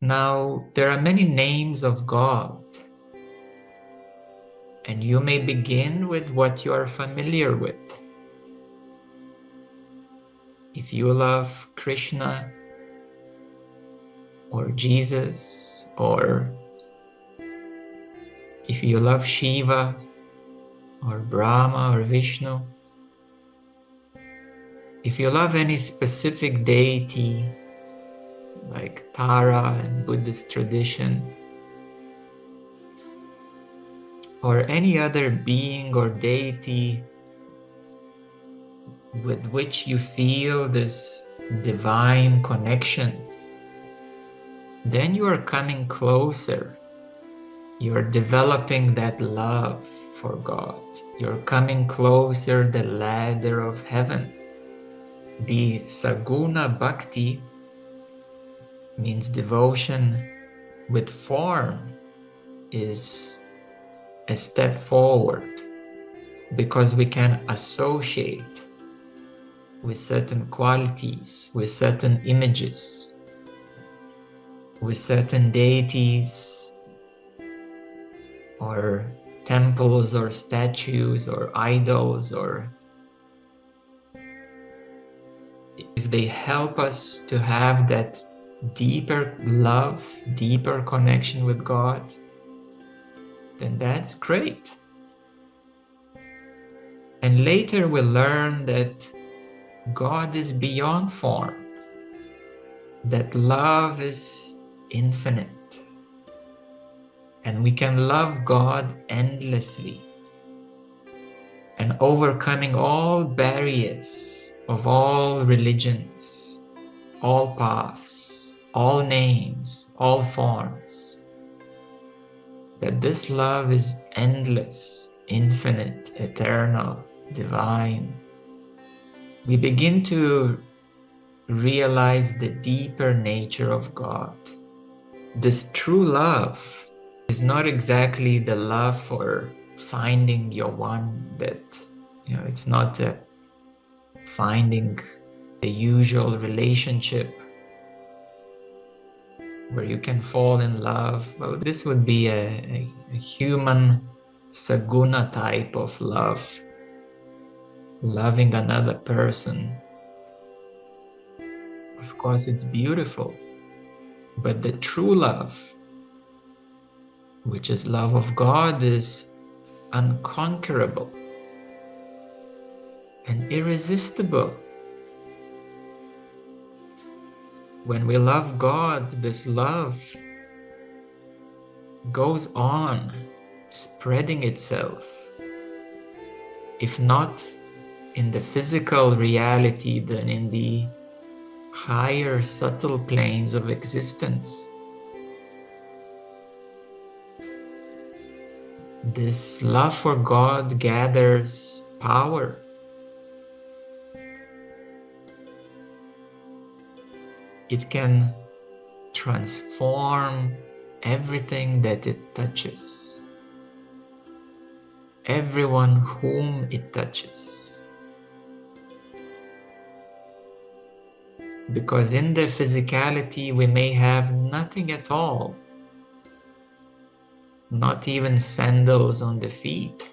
Now, there are many names of God, and you may begin with what you are familiar with. If you love Krishna, or Jesus, or if you love Shiva, or Brahma, or Vishnu, if you love any specific deity, like Tara in Buddhist tradition, or any other being or deity with which you feel this divine connection, then you are coming closer. You're developing that love for God. You're coming closer the ladder of heaven. The Saguna Bhakti means devotion with form is a step forward, because we can associate with certain qualities, with certain images, with certain deities, or temples, or statues, or idols, or if they help us to have that deeper love, deeper connection with God, then that's great. And later we'll learn that God is beyond form, that love is infinite, and we can love God endlessly, and overcoming all barriers of all religions, all paths, all names, all forms, that this love is endless, infinite, eternal, divine. We begin to realize the deeper nature of God. This true love is not exactly the love for finding your one, that, it's not finding the usual relationship where you can fall in love. Well, this would be a human Saguna type of love, loving another person. Of course, it's beautiful, but the true love, which is love of God, is unconquerable and irresistible. When we love God, this love goes on spreading itself, if not in the physical reality, then in the higher subtle planes of existence. This love for God gathers power. It can transform everything that it touches, everyone whom it touches. Because in the physicality we may have nothing at all, not even sandals on the feet.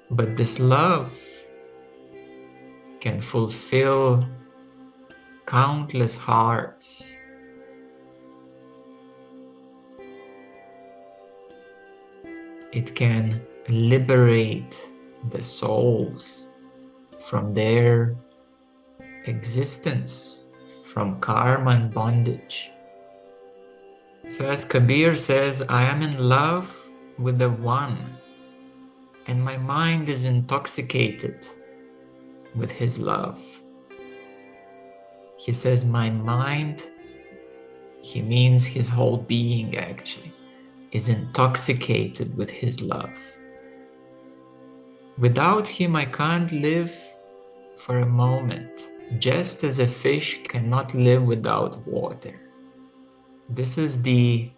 But this love can fulfill countless hearts. It can liberate the souls from their existence, from karma and bondage. So as Kabir says, I am in love with the One, and my mind is intoxicated with His love. He says my mind, he means his whole being actually, is intoxicated with His love. Without Him I can't live for a moment, just as a fish cannot live without water. This is the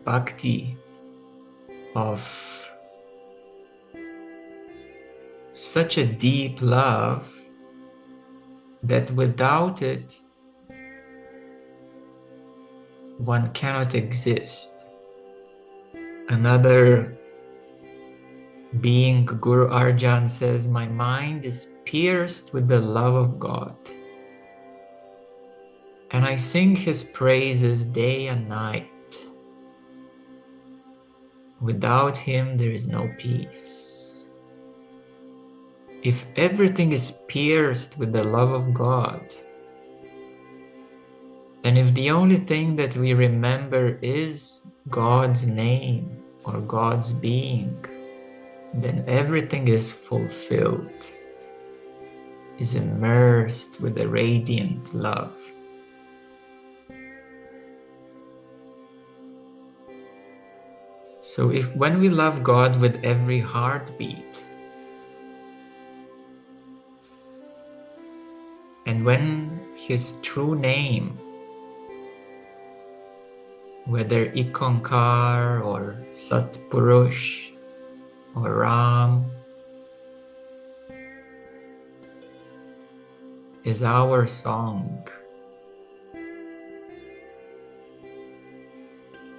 bhakti of such a deep love that without it one cannot exist. Another being, Guru Arjan, says, my mind is pierced with the love of God, and I sing his praises day and night. Without him there is no peace. If everything is pierced with the love of God, then if the only thing that we remember is God's name or God's being, then everything is fulfilled, is immersed with a radiant love. So when we love God with every heartbeat, and when his true name, whether Ikonkar or Satpurush or Ram, is our song,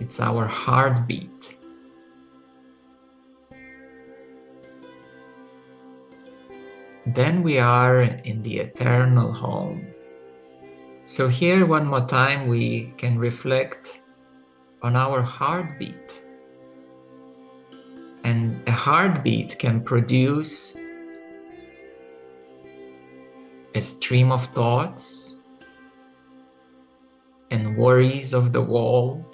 it's our heartbeat, then we are in the eternal home. So here one more time we can reflect on our heartbeat. And a heartbeat can produce a stream of thoughts and worries of the world,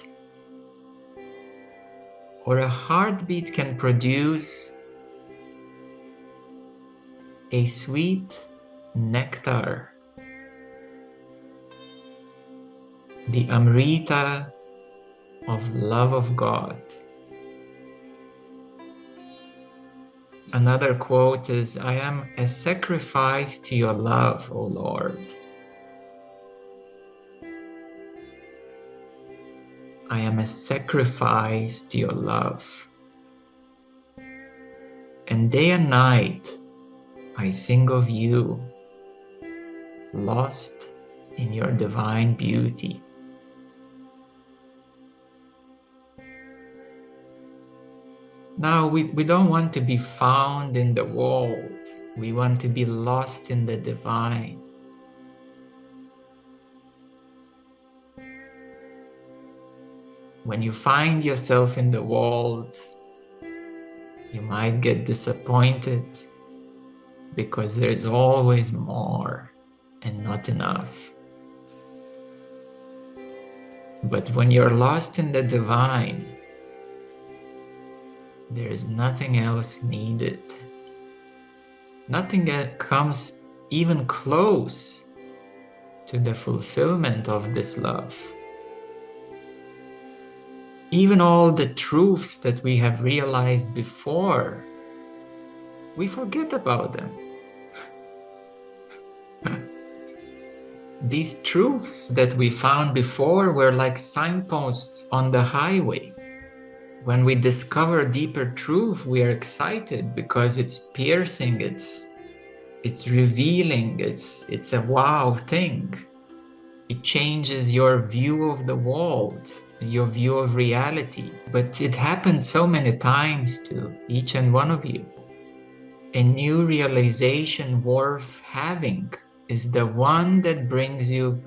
or a heartbeat can produce a sweet nectar, the Amrita of love of God. Another quote is, I am a sacrifice to your love, O Lord. I am a sacrifice to your love. And day and night I sing of you, lost in your divine beauty. Now, we don't want to be found in the world. We want to be lost in the divine. When you find yourself in the world, you might get disappointed because there is always more and not enough. But when you're lost in the divine, there is nothing else needed. Nothing comes even close to the fulfillment of this love. Even all the truths that we have realized before, we forget about them. These truths that we found before were like signposts on the highway. When we discover deeper truth, we are excited because it's piercing, it's revealing, it's a wow thing. It changes your view of the world, your view of reality. But it happened so many times to each and one of you. A new realization worth having is the one that brings you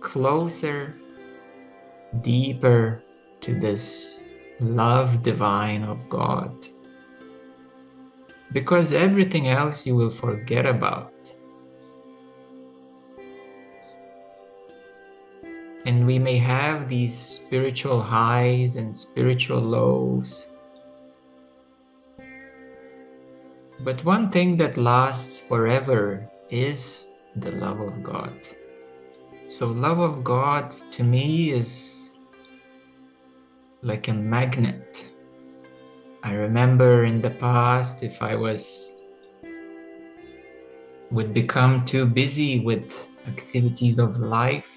closer, deeper to this love divine of God. Because everything else you will forget about. And we may have these spiritual highs and spiritual lows. But one thing that lasts forever is the love of God. So love of God to me is like a magnet. I remember in the past, if I would become too busy with activities of life,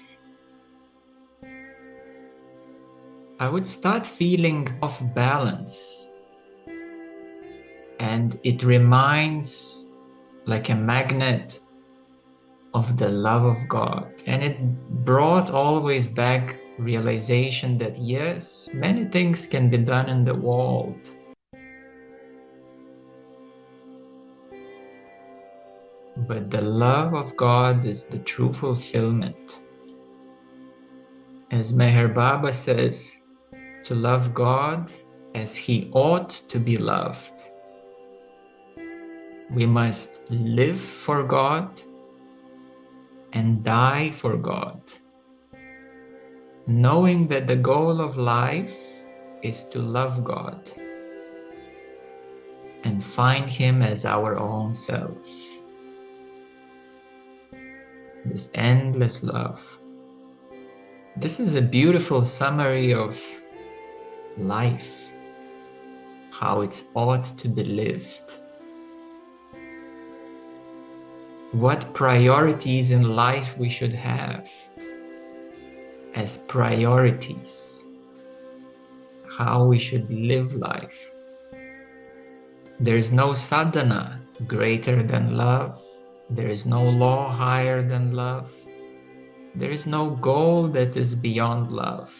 I would start feeling off balance. And it reminds, like a magnet, of the love of God. And it brought always back realization that yes, many things can be done in the world, but the love of God is the true fulfillment. As Meher Baba says, to love God as He ought to be loved. We must live for God and die for God, knowing that the goal of life is to love God and find Him as our own self. This endless love. This is a beautiful summary of life, how it ought to be lived. What priorities in life we should have as priorities, how we should live life. There is no sadhana greater than love. There is no law higher than love. There is no goal that is beyond love.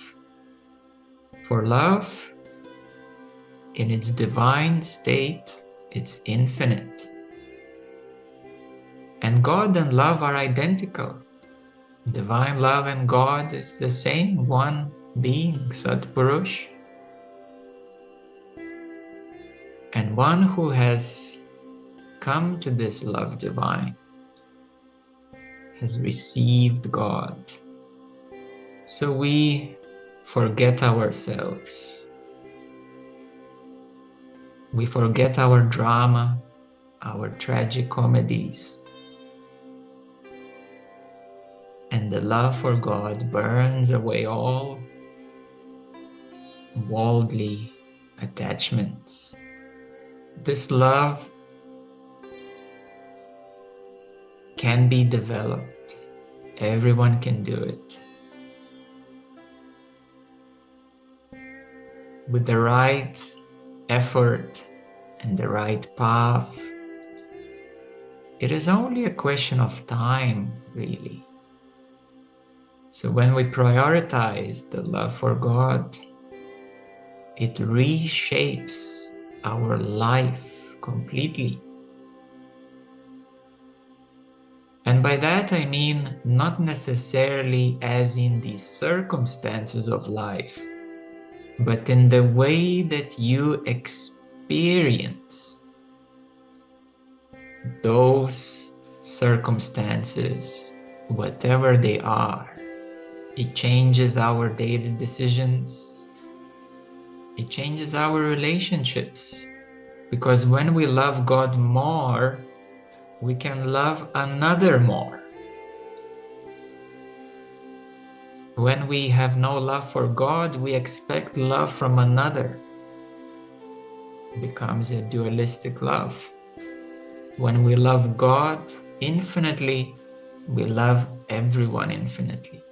For love, in its divine state, it's infinite. And God and love are identical. Divine love and God is the same one being, Satpurush. And one who has come to this love divine has received God. So we forget ourselves. We forget our drama, our tragic comedies. And the love for God burns away all worldly attachments. This love can be developed. Everyone can do it. With the right effort and the right path, it is only a question of time, really. So when we prioritize the love for God, it reshapes our life completely. And by that I mean not necessarily as in the circumstances of life, but in the way that you experience those circumstances, whatever they are. It changes our daily decisions. It changes our relationships. Because when we love God more, we can love another more. When we have no love for God, we expect love from another. It becomes a dualistic love. When we love God infinitely, we love everyone infinitely.